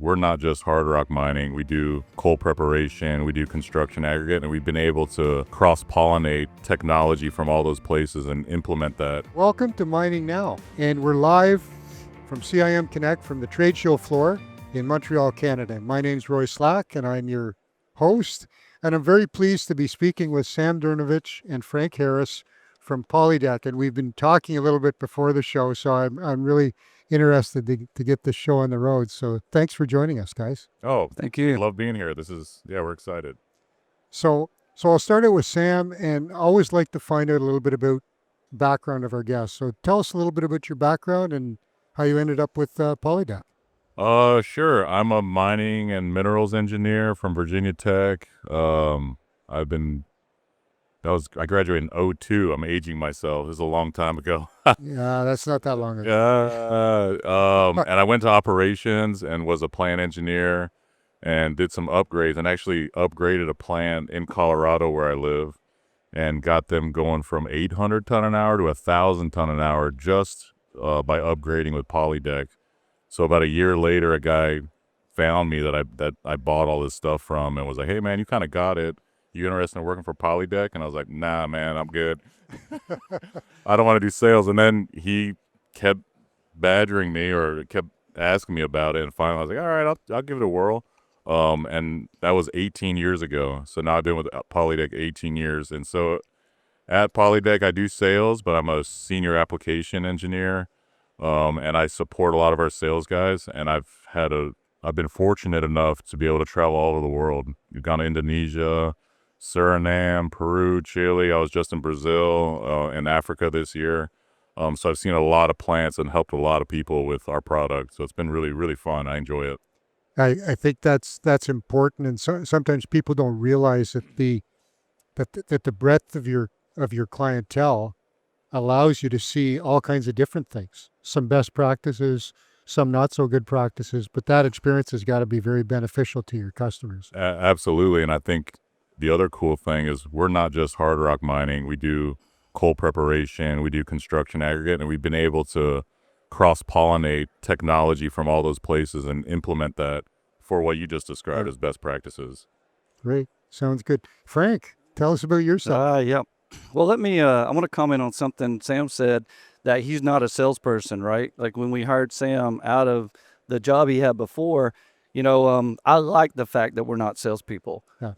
we're not just hard rock mining. We do coal preparation, we do construction aggregate, and we've been able to cross-pollinate technology from all those places and implement that. Welcome to Mining Now, and we're live from CIM Connect from the trade show floor in Montreal, Canada. My name's Roy Slack, and I'm your host, and I'm very pleased to be speaking with Sam Durnavich and Frank Harris from Polydeck, and we've been talking a little bit before the show, so I'm really interested to get this show on the road. So thanks for joining us, guys. Oh, Thank you. love being here. We're excited. So I'll start out with Sam, and I always like to find out a little bit about background of our guests. So tell us a little bit about your background and how you ended up with Polydeck. Sure. I'm a mining and minerals engineer from Virginia Tech. I graduated in 2002. I'm aging myself. This is a long time ago. Yeah, that's not that long ago. And I went to operations and was a plant engineer and did some upgrades and actually upgraded a plant in Colorado where I live and got them going from 800 ton an hour to 1,000 ton an hour just by upgrading with Polydeck. So about a year later, a guy found me that I bought all this stuff from and was like, "Hey man, you kind of got it. You interested in working for Polydeck?" And I was like, "Nah, man, I'm good. I don't want to do sales." And then he kept badgering me or kept asking me about it. And finally I was like, "All right, I'll give it a whirl." And that was 18 years ago. So now I've been with Polydeck 18 years. And so at Polydeck, I do sales, but I'm a senior application engineer. And I support a lot of our sales guys. And I've been fortunate enough to be able to travel all over the world. We've gone to Indonesia, Suriname, Peru, Chile. I was just in Brazil, and Africa this year. So I've seen a lot of plants and helped a lot of people with our product. So it's been really, really fun. I enjoy it. I think that's important, and sometimes people don't realize that the breadth of your clientele allows you to see all kinds of different things. Some best practices, some not so good practices, but that experience has got to be very beneficial to your customers. Absolutely, and I think the other cool thing is we're not just hard rock mining. We do coal preparation, we do construction aggregate, and we've been able to cross-pollinate technology from all those places and implement that for what you just described as best practices. Great. Sounds good. Frank, tell us about yourself. Yeah. Well, I want to comment on something Sam said, that he's not a salesperson, right? Like when we hired Sam out of the job he had before, I like the fact that we're not salespeople. Yeah.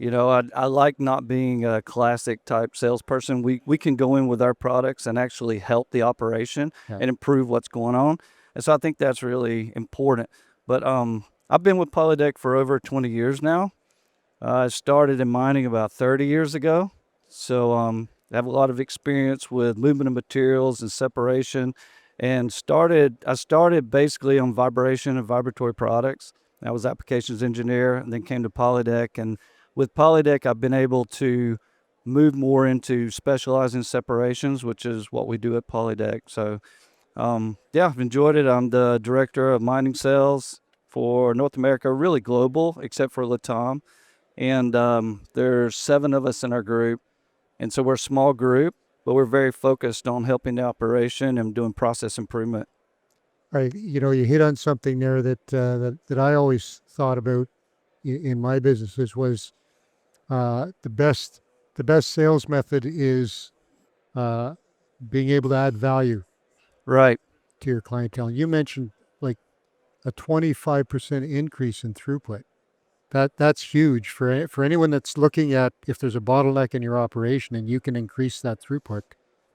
I like not being a classic type salesperson. We can go in with our products and actually help the operation and improve what's going on. And so I think that's really important. But I've been with Polydeck for over 20 years now. I started in mining about 30 years ago. So I have a lot of experience with movement of materials and separation, and I started basically on vibration and vibratory products. I was applications engineer and then came to Polydeck. And with Polydeck, I've been able to move more into specializing separations, which is what we do at Polydeck. So, I've enjoyed it. I'm the director of mining sales for North America, really global, except for Latam. And there's 7 of us in our group. And so we're a small group, but we're very focused on helping the operation and doing process improvement. Right. You hit on something there that I always thought about in my businesses was the best sales method is being able to add value Right. to your clientele. You mentioned like a 25% increase in throughput. That's huge for anyone that's looking at if there's a bottleneck in your operation and you can increase that throughput.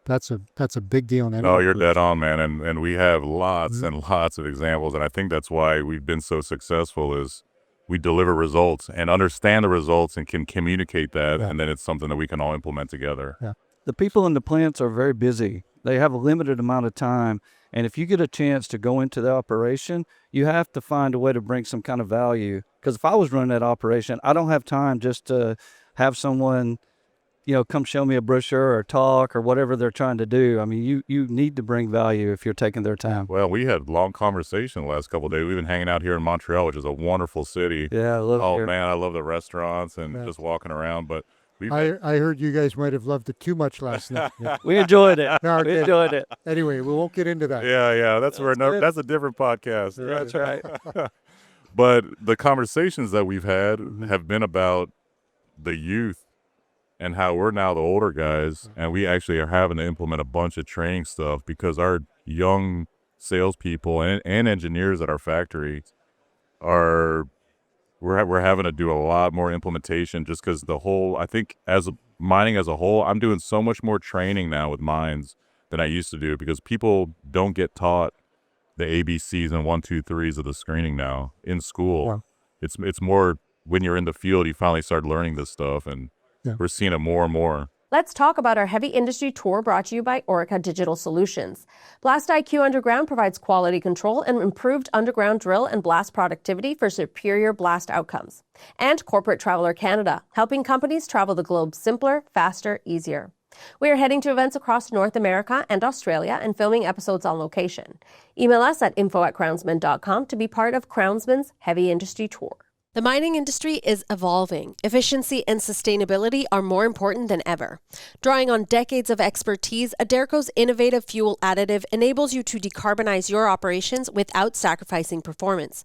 That's a big deal. No, you're dead on, man. And we have lots and lots of examples. And I think that's why we've been so successful is we deliver results and understand the results and can communicate that. Yeah. And then it's something that we can all implement together. Yeah. The people in the plants are very busy. They have a limited amount of time. And if you get a chance to go into the operation, you have to find a way to bring some kind of value. Because if I was running that operation, I don't have time just to have someone, come show me a brochure or talk or whatever they're trying to do. I mean, you need to bring value if you're taking their time. Well, we had long conversation the last couple of days. We've been hanging out here in Montreal, which is a wonderful city. Yeah, I love it. Oh, man, I love the restaurants and just walking around. But I heard you guys might have loved it too much last night. Yeah. We enjoyed it. No, we enjoyed it. Anyway, we won't get into that. Yeah, that's a different podcast. That's right. But the conversations that we've had have been about the youth and how we're now the older guys, and we actually are having to implement a bunch of training stuff because our young salespeople and engineers at our factory are we're having to do a lot more implementation just because I think mining as a whole, I'm doing so much more training now with mines than I used to do because people don't get taught the ABCs and 1, 2, 3s of the screening now in school. Wow. It's more when you're in the field, you finally start learning this stuff, and we're seeing it more and more. Let's talk about our heavy industry tour brought to you by Orica Digital Solutions. Blast IQ Underground provides quality control and improved underground drill and blast productivity for superior blast outcomes. And Corporate Traveler Canada, helping companies travel the globe simpler, faster, easier. We are heading to events across North America and Australia and filming episodes on location. Email us at info@crownsman.com to be part of Crownsman's Heavy Industry Tour. The mining industry is evolving. Efficiency and sustainability are more important than ever. Drawing on decades of expertise, Aderco's innovative fuel additive enables you to decarbonize your operations without sacrificing performance.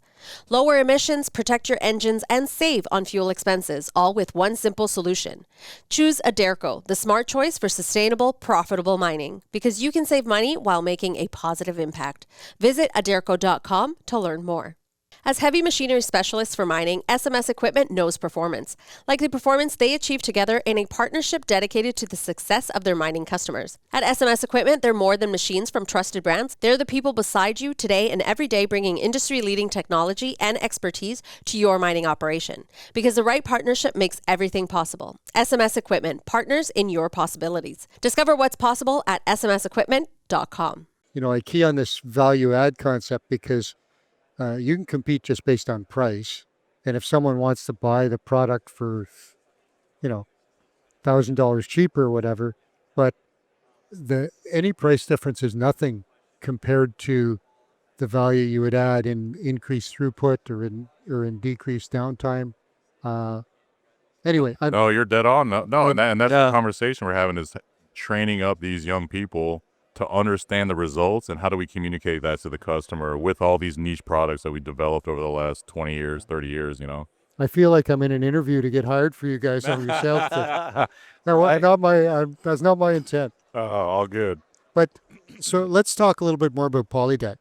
Lower emissions, protect your engines, and save on fuel expenses, all with one simple solution. Choose Aderco, the smart choice for sustainable, profitable mining, because you can save money while making a positive impact. Visit aderco.com to learn more. As heavy machinery specialists for mining, SMS Equipment knows performance, like the performance they achieve together in a partnership dedicated to the success of their mining customers. At SMS Equipment, they're more than machines from trusted brands. They're the people beside you today and every day, bringing industry-leading technology and expertise to your mining operation. Because the right partnership makes everything possible. SMS Equipment, partners in your possibilities. Discover what's possible at smsequipment.com. You know, I key on this value add concept because you can compete just based on price. And if someone wants to buy the product for, $1,000 cheaper or whatever, but any price difference is nothing compared to the value you would add in increased throughput or in decreased downtime. Anyway, No, you're dead on. No, and that's the conversation we're having is training up these young people to understand the results and how do we communicate that to the customer with all these niche products that we developed over the last 20 years, 30 years, I feel like I'm in an interview to get hired for you guys on your sales team. That's not my intent. All good. But so let's talk a little bit more about Polydeck,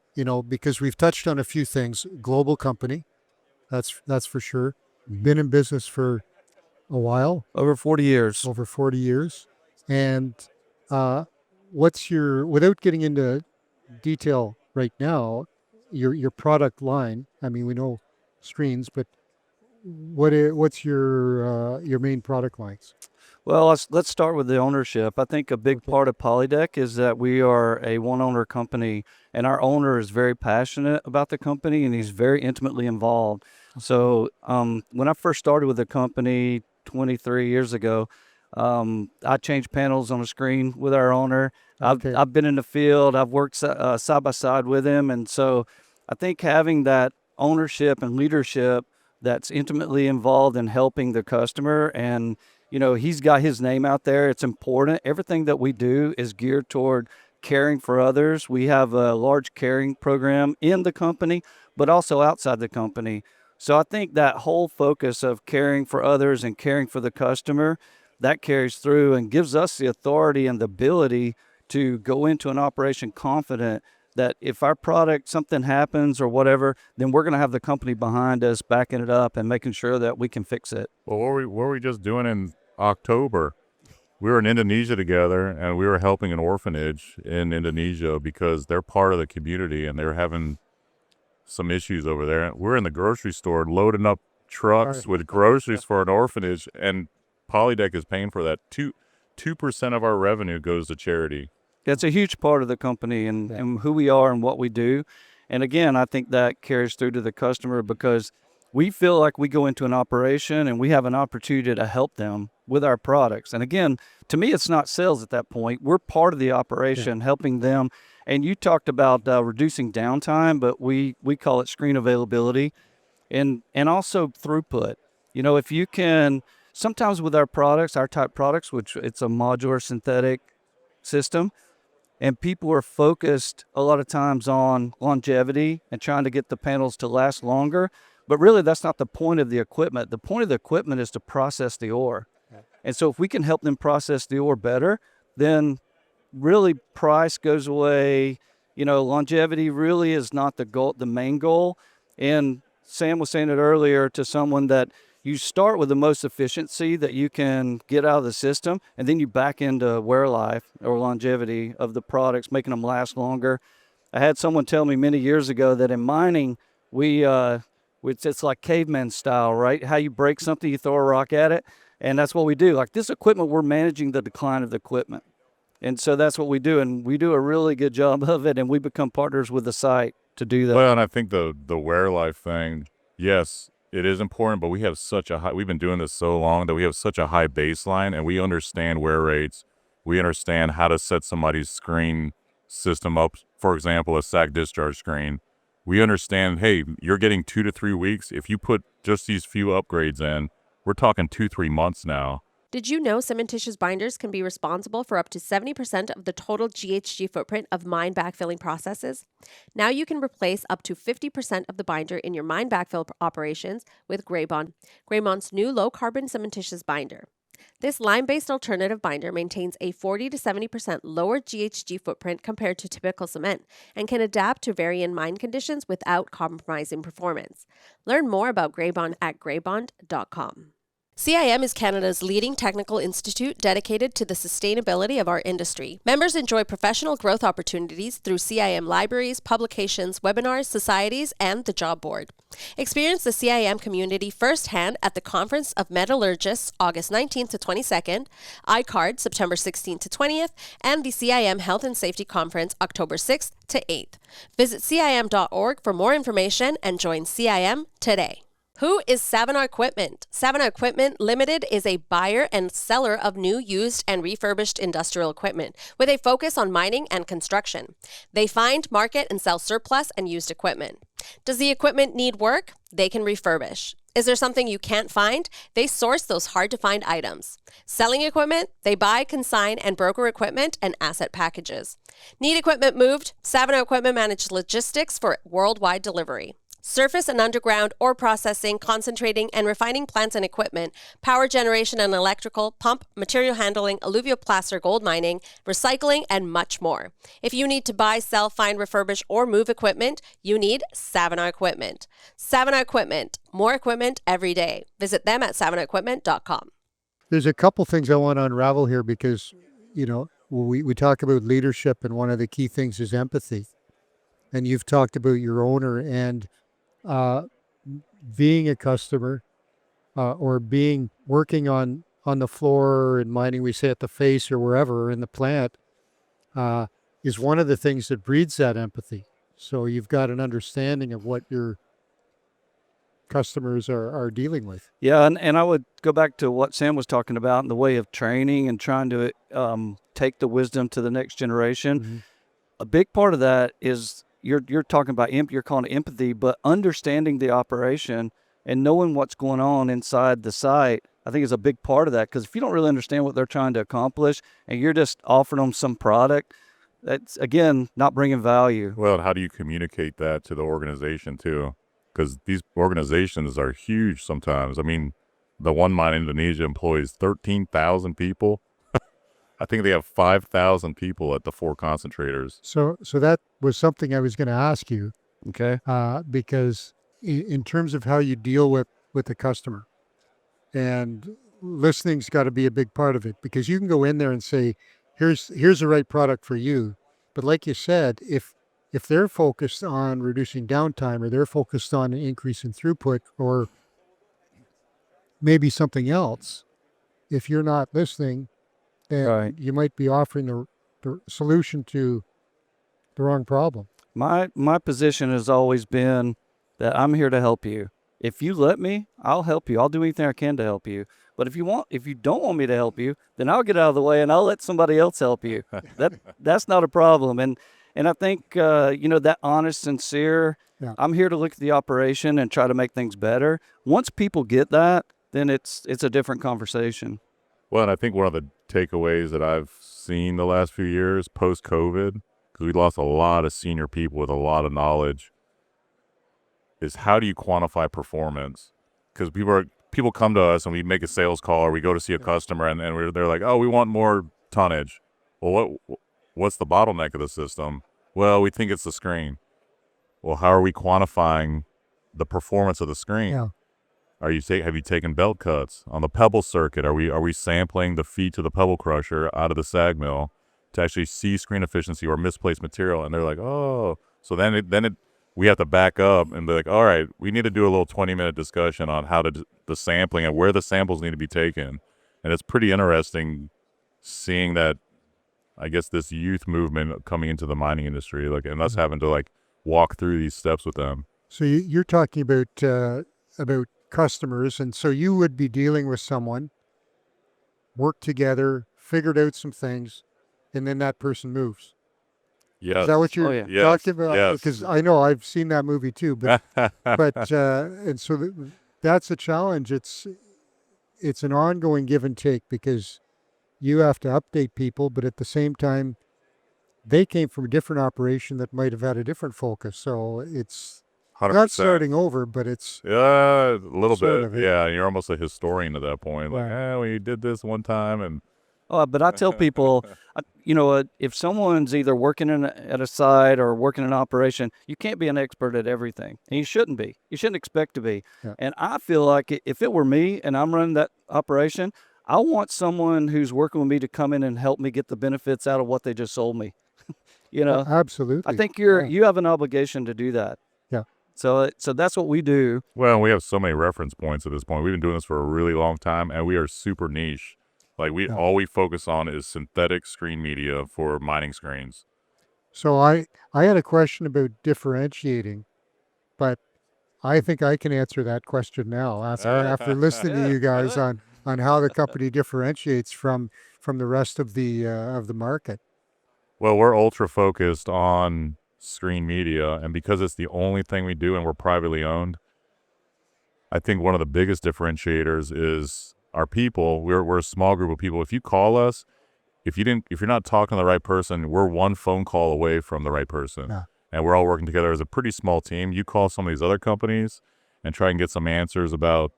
because we've touched on a few things. Global company, that's for sure. Been in business for a while. Over 40 years. And without getting into detail right now, your product line, I mean, we know screens, but what's your main product lines? Well, let's start with the ownership. I think a big part of Polydeck is that we are a one-owner company, and our owner is very passionate about the company, and he's very intimately involved. So when I first started with the company 23 years ago, I changed panels on a screen with our owner. Okay. I've been in the field. I've worked side by side with him, and so I think having that ownership and leadership that's intimately involved in helping the customer, and he's got his name out there. It's important. Everything that we do is geared toward caring for others. We have a large caring program in the company, but also outside the company. So I think that whole focus of caring for others and caring for the customer, that carries through and gives us the authority and the ability to go into an operation confident that if our product, something happens or whatever, then we're going to have the company behind us, backing it up and making sure that we can fix it. Well, what were we just doing in October? We were in Indonesia together, and we were helping an orphanage in Indonesia because they're part of the community, and they're having some issues over there. We're in the grocery store loading up trucks with groceries for an orphanage, and Polydeck is paying for that. 2% of our revenue goes to charity. That's a huge part of the company and who we are and what we do. And again, I think that carries through to the customer because we feel like we go into an operation and we have an opportunity to help them with our products. And again, to me, it's not sales at that point. We're part of the operation, helping them. And you talked about reducing downtime, but we call it screen availability and also throughput. If you can, sometimes with our products, our type products, which it's a modular synthetic system, and people are focused a lot of times on longevity and trying to get the panels to last longer. But really, that's not the point of the equipment. The point of the equipment is to process the ore. And so if we can help them process the ore better, then really price goes away. Longevity really is not the goal, the main goal. And Sam was saying it earlier to someone that you start with the most efficiency that you can get out of the system, and then you back into wear life or longevity of the products, making them last longer. I had someone tell me many years ago that in mining, it's like caveman style, right? How you break something, you throw a rock at it, and that's what we do. Like this equipment, we're managing the decline of the equipment. And so that's what we do, and we do a really good job of it, and we become partners with the site to do that. Well, and I think the wear life thing, yes, it is important, but we have we've been doing this so long that we have such a high baseline, and we understand wear rates. We understand how to set somebody's screen system up, for example, a sack discharge screen. We understand, hey, you're getting 2 to 3 weeks. If you put just these few upgrades in, we're talking 2-3 months now. Did you know cementitious binders can be responsible for up to 70% of the total GHG footprint of mine backfilling processes? Now you can replace up to 50% of the binder in your mine backfill operations with Graybond, Graymond's new low-carbon cementitious binder. This lime-based alternative binder maintains a 40 to 70% lower GHG footprint compared to typical cement and can adapt to varying mine conditions without compromising performance. Learn more about Graybond at graybond.com. CIM is Canada's leading technical institute dedicated to the sustainability of our industry. Members enjoy professional growth opportunities through CIM libraries, publications, webinars, societies, and the job board. Experience the CIM community firsthand at the Conference of Metallurgists, August 19th to 22nd, ICARD, September 16th to 20th, and the CIM Health and Safety Conference, October 6th to 8th. Visit CIM.org for more information and join CIM today. Who is Savannah Equipment? Savannah Equipment Limited is a buyer and seller of new, used, and refurbished industrial equipment with a focus on mining and construction. They find, market, and sell surplus and used equipment. Does the equipment need work? They can refurbish. Is there something you can't find? They source those hard-to-find items. Selling equipment? They buy, consign, and broker equipment and asset packages. Need equipment moved? Savannah Equipment manages logistics for worldwide delivery. Surface and underground ore processing, concentrating, and refining plants and equipment, power generation and electrical, pump, material handling, alluvial-placer gold mining, recycling, and much more. If you need to buy, sell, find, refurbish, or move equipment, you need Savannah Equipment. Savannah Equipment. More equipment every day. Visit them at savannahEquipment.com. There's a couple things I want to unravel here because, we talk about leadership, and one of the key things is empathy. And you've talked about your owner and being a customer or working on the floor in mining, we say at the face or wherever in the plant, is one of the things that breeds that empathy. So you've got an understanding of what your customers are dealing with. Yeah, and I would go back to what Sam was talking about in the way of training and trying to take the wisdom to the next generation. Mm-hmm. A big part of that is you're talking about you're calling it empathy, but understanding the operation and knowing what's going on inside the site, I think is a big part of that. Because if you don't really understand what they're trying to accomplish and you're just offering them some product, that's, again, not bringing value. Well, and how do you communicate that to the organization too? Because these organizations are huge sometimes. I mean, the one mine in Indonesia employs 13,000 people. I think they have 5,000 people at the 4 concentrators. So that was something I was going to ask you. Okay. Because in terms of how you deal with the customer, and listening's got to be a big part of it, because you can go in there and say, here's the right product for you. But like you said, if they're focused on reducing downtime, or they're focused on an increase in throughput, or maybe something else, if you're not listening, then Right. you might be offering the solution to the wrong problem. My position has always been that I'm here to help you. If you let me, I'll help you. I'll do anything I can to help you. But if you don't want me to help you, then I'll get out of the way and I'll let somebody else help you. That's not a problem. And I think that honest, sincere. Yeah. I'm here to look at the operation and try to make things better. Once people get that, then it's a different conversation. Well, and I think one of the takeaways that I've seen the last few years post-COVID, because we lost a lot of senior people with a lot of knowledge, is how do you quantify performance? Because people come to us and we make a sales call or we go to see a customer and they're like, oh, we want more tonnage. Well, what's the bottleneck of the system? Well, we think it's the screen. Well, how are we quantifying the performance of the screen? Yeah. Have you taken belt cuts on the pebble circuit? Are we sampling the feet to the pebble crusher out of the sag mill to actually see screen efficiency or misplaced material? And they're like, oh, so then we have to back up and be like, all right, we need to do a little 20-minute discussion on how to the sampling and where the samples need to be taken. And it's pretty interesting seeing that, I guess, this youth movement coming into the mining industry, like, and us having to like walk through these steps with them. So you're talking about customers, and so you would be dealing with someone, work together, figured out some things, and then that person moves. Yes. Is that what you're Yes. talking about? Yes. Because I know I've seen that movie too, but and so that's a challenge. It's an ongoing give and take because you have to update people, but at the same time, they came from a different operation that might have had a different focus. So it's 100%. not starting over, but it's Yeah, a little sort bit. of it. Yeah, you're almost a historian at that point. Like, Right. we did this one time, and But I tell people, if someone's either working at a site or working in an operation, you can't be an expert at everything. And you shouldn't be. You shouldn't expect to be. Yeah. And I feel like if it were me and I'm running that operation, I want someone who's working with me to come in and help me get the benefits out of what they just sold me. Absolutely. I think Yeah. you have an obligation to do that. Yeah. So that's what we do. well, we have so many reference points at this point. We've been doing this for a really long time, and we are super niche. Like all we focus on is synthetic screen media for mining screens. So I had a question about differentiating, but I think I can answer that question now after listening to you guys on how the company differentiates from the rest of the market. Well, we're ultra focused on screen media, and because it's the only thing we do and we're privately owned, I think one of the biggest differentiators is our people. We're a small group of people. If you call us, if you're not talking to the right person, we're one phone call away from the right person. Yeah. And we're all working together as a pretty small team. You call some of these other companies and try and get some answers about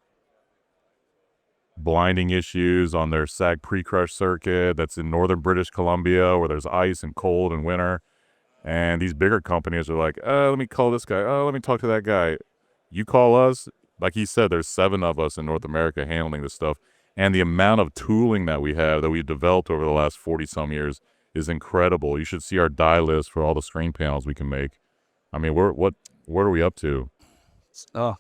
blinding issues on their sag pre-crush circuit that's in northern British Columbia where there's ice and cold in winter. And these bigger companies are like, let me call this guy. Oh, let me talk to that guy. You call us, like he said, there's 7 of us in North America handling this stuff. And the amount of tooling that we have that we've developed over the last 40-some years is incredible. You should see our die list for all the screen panels we can make. I mean, what are we up to? I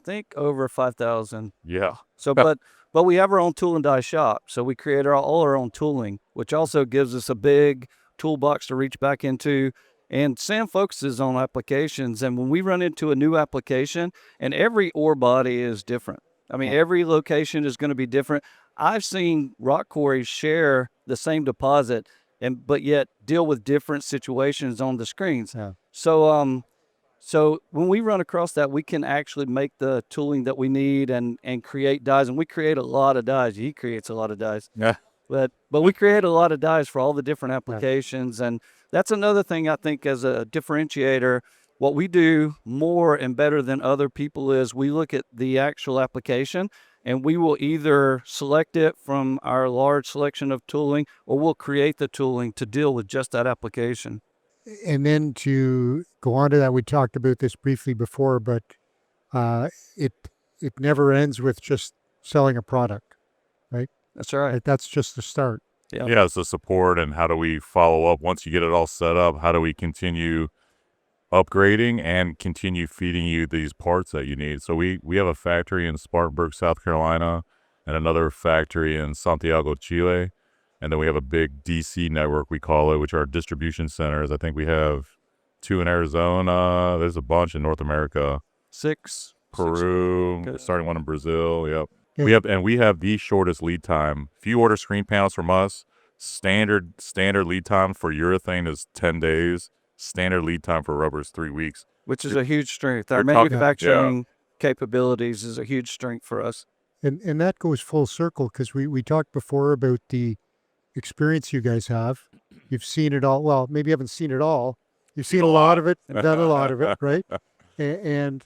think over 5,000. Yeah. So, but we have our own tool and die shop. So we create all our own tooling, which also gives us a big toolbox to reach back into. And Sam focuses on applications. And when we run into a new application, and every ore body is different. I mean, every location is going to be different. I've seen rock quarries share the same deposit, but yet deal with different situations on the screens. Yeah. So when we run across that, we can actually make the tooling that we need and create dies. And we create a lot of dies. He creates a lot of dies. Yeah. But we create a lot of dies for all the different applications. And that's another thing I think as a differentiator. What we do more and better than other people is we look at the actual application and we will either select it from our large selection of tooling or we'll create the tooling to deal with just that application. And then to go on to that, we talked about this briefly before, but it never ends with just selling a product, right? That's right. That's just the start. Yeah. Yeah, it's the support and how do we follow up once you get it all set up? How do we continue upgrading and continue feeding you these parts that you need? So we have a factory in Spartanburg, South Carolina, and another factory in Santiago, Chile. And then we have a big DC network, we call it, which are distribution centers. I think we have 2 in Arizona. There's a bunch in North America. 6. Peru, Good. starting one in Brazil. Yep. Yeah. We have the shortest lead time. If you order screen panels from us, standard lead time for urethane is 10 days. Standard lead time for rubber is 3 weeks. Which is a huge strength. Our you're talking- manufacturing capabilities is a huge strength for us. And that goes full circle because we talked before about the experience you guys have. You've seen it all. Well, maybe you haven't seen it all. You've seen a lot of it and done a lot of it, right? And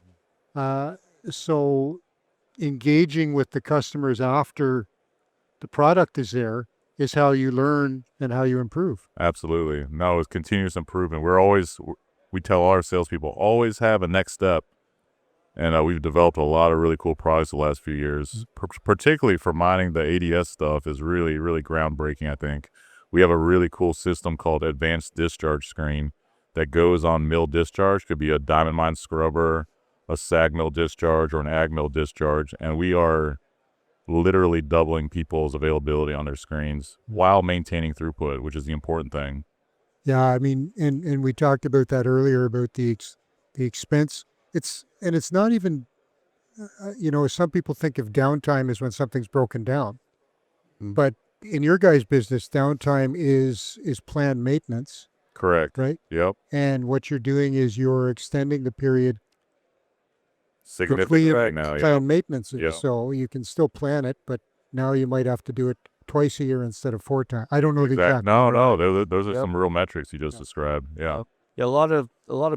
so engaging with the customers after the product is there is how you learn and how you improve. Absolutely. No, it's continuous improvement. We tell our salespeople, always have a next step. And we've developed a lot of really cool products the last few years, particularly for mining. The ADS stuff is really, really groundbreaking, I think. We have a really cool system called Advanced Discharge Screen that goes on mill discharge. Could be a diamond mine scrubber, a SAG mill discharge, or an AG mill discharge. And we are literally doubling people's availability on their screens while maintaining throughput, which is the important thing. Yeah, I mean, and we talked about that earlier about the expense. It's not even, some people think of downtime as when something's broken down, but in your guys' business, downtime is planned maintenance, Correct. right? Yep. And what you're doing is you're extending the period Significantly between now. Yeah. planned maintenance. Yeah. So you can still plan it, but now you might have to do it twice a year instead of 4 times. I don't know the exact No, number. those are Yep. some real metrics you just described. Yeah. Yeah, a lot of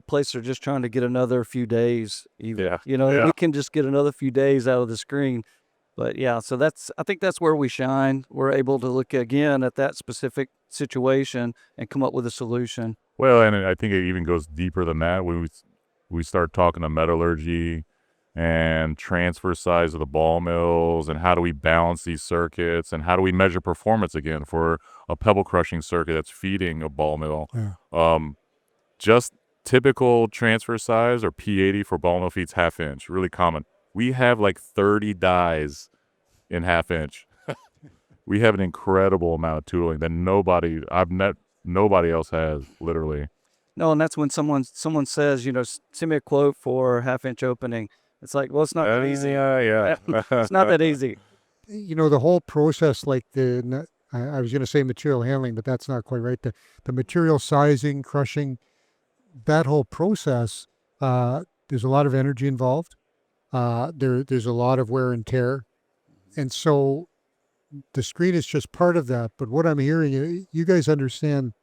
places are just trying to get another few days. Even. Yeah. If we can just get another few days out of the screen. But yeah, so I think that's where we shine. We're able to look again at that specific situation and come up with a solution. Well, and I think it even goes deeper than that. When we start talking to metallurgy and transfer size of the ball mills and how do we balance these circuits and how do we measure performance again for a pebble crushing circuit that's feeding a ball mill. Yeah. Just typical transfer size or P80 for ball mill feeds half inch, really common. We have like 30 dies in half inch. We have an incredible amount of tooling that nobody else has, literally. No, and that's when someone says, send me a quote for half-inch opening. It's like, well, it's not that easy. Yeah. It's not that easy. The whole process, like I was going to say material handling, but that's not quite right. The material sizing, crushing, that whole process, there's a lot of energy involved. There's a lot of wear and tear. And so the screen is just part of that. But what I'm hearing, you guys understand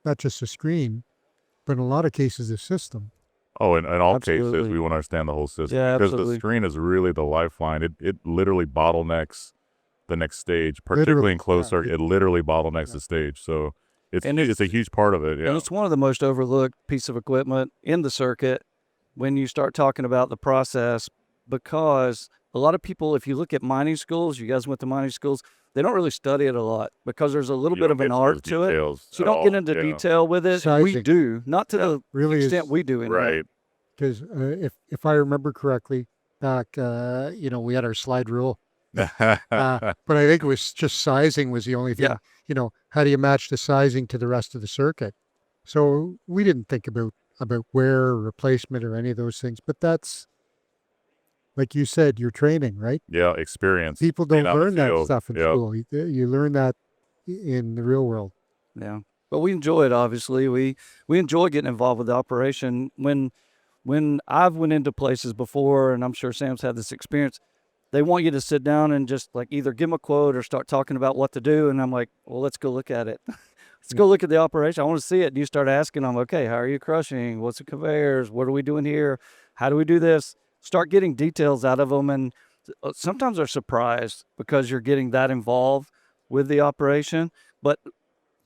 not just the screen, but in a lot of cases, the system. Oh, in all cases, Absolutely. we want to understand the whole system. Yeah, because absolutely. the screen is really the lifeline. It literally bottlenecks the next stage, particularly in closed circuit. It literally bottlenecks the stage. So it's a huge part of it. Yeah. And it's one of the most overlooked piece of equipment in the circuit when you start talking about the process, because a lot of people, if you look at mining schools, you guys went to mining schools, they don't really study it a lot because there's a little bit of an art to it. So you don't get into detail with it. Sizing. We do, not to the Really extent we do. Right. Because if I remember correctly, back, we had our slide rule. But I think it was just sizing was the only thing. Yeah. How do you match the sizing to the rest of the circuit? So we didn't think about wear or replacement or any of those things. But that's, like you said, your training, right? Yeah, experience. People don't learn that field. stuff in school. You learn that in the real world. Yeah. But we enjoy it, obviously. We enjoy getting involved with the operation. When I've went into places before, and I'm sure Sam's had this experience, they want you to sit down and just like either give them a quote or start talking about what to do. And I'm like, well, let's go look at it. Let's go look at the operation. I want to see it. And you start asking them, okay, how are you crushing? What's the conveyors? What are we doing here? How do we do this? Start getting details out of them. And sometimes they're surprised because you're getting that involved with the operation. But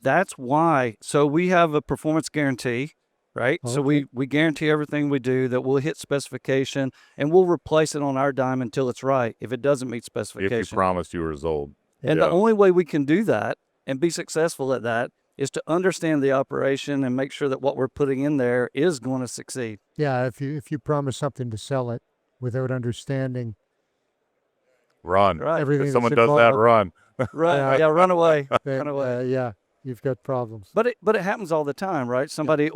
that's why. So we have a performance guarantee, right? Okay. So we guarantee everything we do that we'll hit specification and we'll replace it on our dime until it's right if it doesn't meet specification. If you promised you a result. And the only way we can do that and be successful at that is to understand the operation and make sure that what we're putting in there is going to succeed. Yeah, if you promise something to sell it without understanding, Run. Right. everything If someone that's does that, involved, run. Right. Yeah, run away. then, Run away. yeah, you've got problems. But it happens all the time, right? Somebody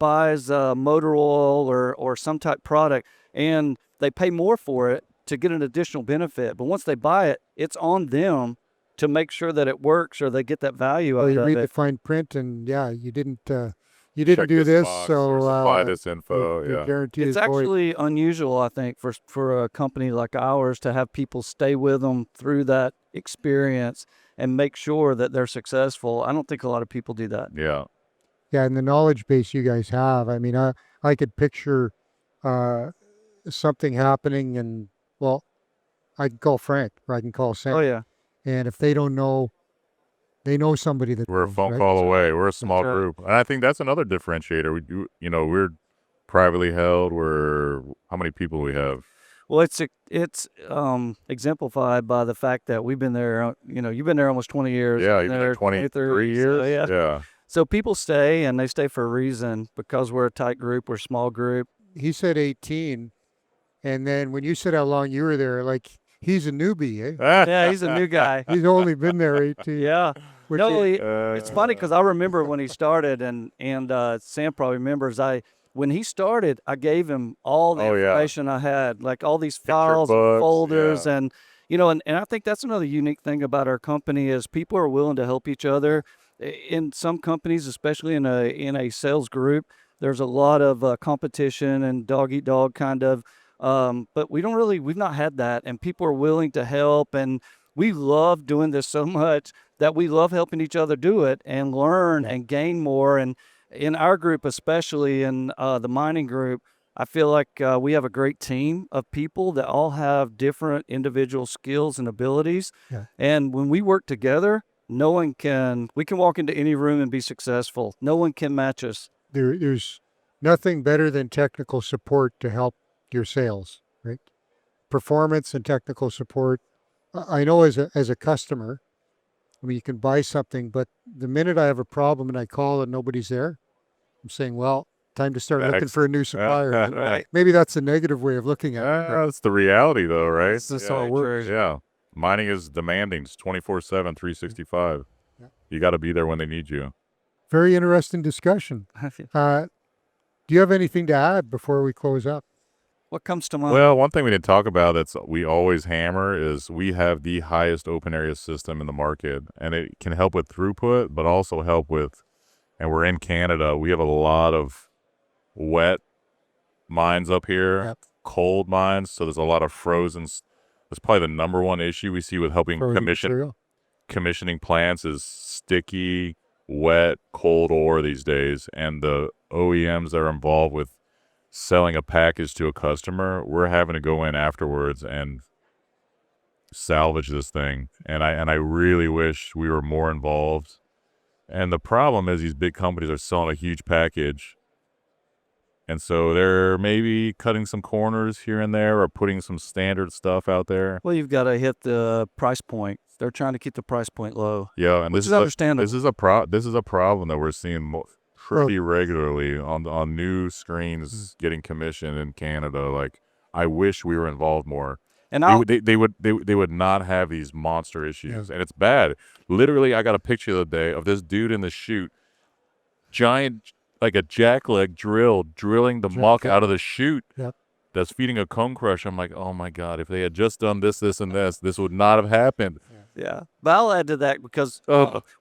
buys motor oil or some type product and they pay more for it to get an additional benefit. But once they buy it, it's on them to make sure that it works or they get that value out Well, you of read the it. fine print, and you didn't Check do this, box so or supply this info. the Yeah. guarantee It's is void. actually unusual, I think, for a company like ours to have people stay with them through that experience and make sure that they're successful. I don't think a lot of people do that. Yeah. Yeah, and the knowledge base you guys have. I mean, I could picture something happening, and well, I can call Frank or I can call Sam, Oh yeah. and if they don't know, they know somebody that We're a knows, phone right? call away. We're a small right. group, and I think that's another differentiator. We do, we're privately held. We're how many people we have? Well, it's exemplified by the fact that we've been there. You've been there almost 20 years. Yeah, I've even been there there 23 So, years. yeah. Yeah. So people stay, and they stay for a reason because we're a tight group. We're a small group. He said 18, and then when you said how long you were there, like he's a newbie, eh? Yeah, he's a new guy. He's only been there 18. Yeah. Which No, is, it's funny because I remember when he started, and Sam probably remembers. When he started, I gave him all the Oh, yeah. information I had, like all these Picture files and books, folders, yeah. and and I think that's another unique thing about our company is people are willing to help each other. In some companies, especially in a sales group, there's a lot of competition and dog eat dog kind of. But we've not had that, and people are willing to help, and we love doing this so much that we love helping each other do it and learn and gain more. And in our group, especially in the mining group, I feel like we have a great team of people that all have different individual skills and abilities. Yeah. And when we work together, we can walk into any room and be successful. No one can match us. there's nothing better than technical support to help your sales, right? Performance and technical support. I know as a customer, I mean, you can buy something, but the minute I have a problem and I call and nobody's there, I'm saying, well, time to start looking Next. for a new supplier. Right. Maybe that's a negative way of looking at it. That's the reality, though, right? That's just yeah, how it works. Yeah. Mining is demanding. It's 24/7, 365. Yeah. You got to be there when they need you. Very interesting discussion. Do you have anything to add before we close up? What comes to mind? Well, one thing we didn't talk about that's we always hammer is we have the highest open area system in the market, and it can help with throughput, but also help with, and we're in Canada, we have a lot of wet mines up here, Yep. cold mines, so there's a lot of frozen. That's probably the number one issue we see with helping Frozen material? commissioning plants is sticky, wet, cold ore these days, and the OEMs that are involved with selling a package to a customer, we're having to go in afterwards and salvage this thing. And I really wish we were more involved. And the problem is these big companies are selling a huge package. And so they're maybe cutting some corners here and there or putting some standard stuff out there. Well, you've got to hit the price point. They're trying to keep the price point low. Yeah, and Which is understandable. This is a problem that we're seeing pretty regularly on new screens getting commissioned in Canada. Like, I wish we were involved more. And They would not have these monster issues, and it's bad. Literally, I got a picture the other day of this dude in the chute, giant like a jackleg drill, drilling the muck out of the chute. Yep. That's feeding a cone crusher. I'm like, oh my God, if they had just done this, and this would not have happened. Yeah. But I'll add to that because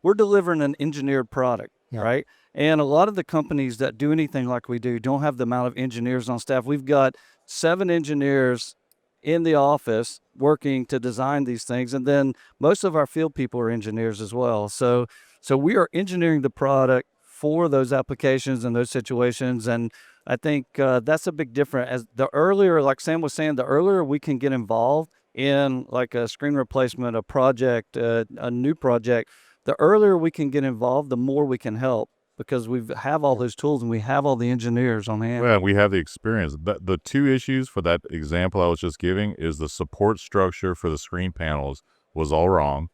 we're delivering an engineered product, right? And a lot of the companies that do anything like we do don't have the amount of engineers on staff. We've got 7 engineers in the office working to design these things. And then most of our field people are engineers as well. So we are engineering the product for those applications and those situations. And I think that's a big difference. As the earlier, like Sam was saying, the earlier we can get involved in like a screen replacement, a project, a new project, the earlier we can get involved, the more we can help because we have all those tools and we have all the engineers on hand. Well, we have the experience. The 2 issues for that example I was just giving is the support structure for the screen panels was all wrong.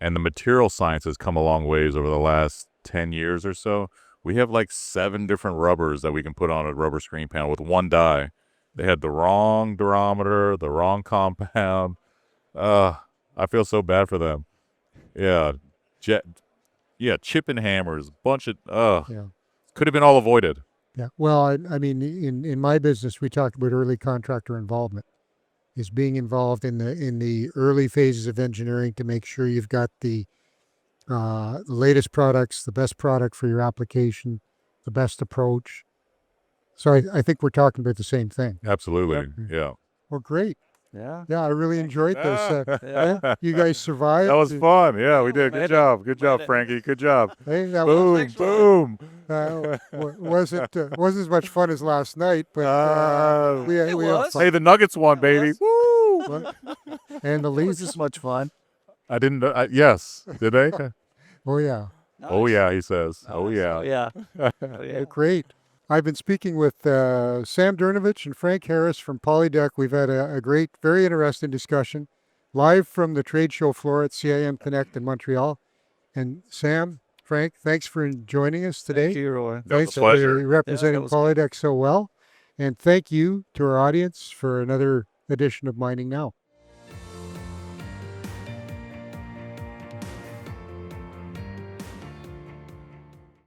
And the material science has come a long ways over the last 10 years or so. We have like 7 different rubbers that we can put on a rubber screen panel with one die. They had the wrong durometer, the wrong compound. I feel so bad for them. Yeah. Chipping hammers, bunch of, could have been all avoided. Yeah. Well, I mean, in my business, we talk about early contractor involvement, is being involved in the early phases of engineering to make sure you've got the latest products, the best product for your application, the best approach. So I think we're talking about the same thing. Absolutely. Yeah. Well, great. Yeah. Yeah, I really enjoyed this. Yeah. You guys survived. That was fun. Yeah, we did. made Good it. job. Good Made job, it. Frankie. Good job. Hey, that Boom, boom. wasn't as much fun as last night, but we It had was. fun. Hey, the Nuggets won, baby. was. Woo! And the It was Leafs. just much fun. I didn't know. Yes. Did they? Oh yeah. Oh, Nice. yeah, he says. Oh, Nice. yeah. Oh, yeah. Oh, Yeah, yeah. great. I've been speaking with Sam Durnavich and Frank Harris from Polydeck. We've had a great, very interesting discussion live from the trade show floor at CIM Connect in Montreal. And Sam, Frank, thanks for joining us today. Thank you, Roy. That was Thanks a pleasure. for representing was Polydeck so well. And thank you to our audience for another edition of Mining Now.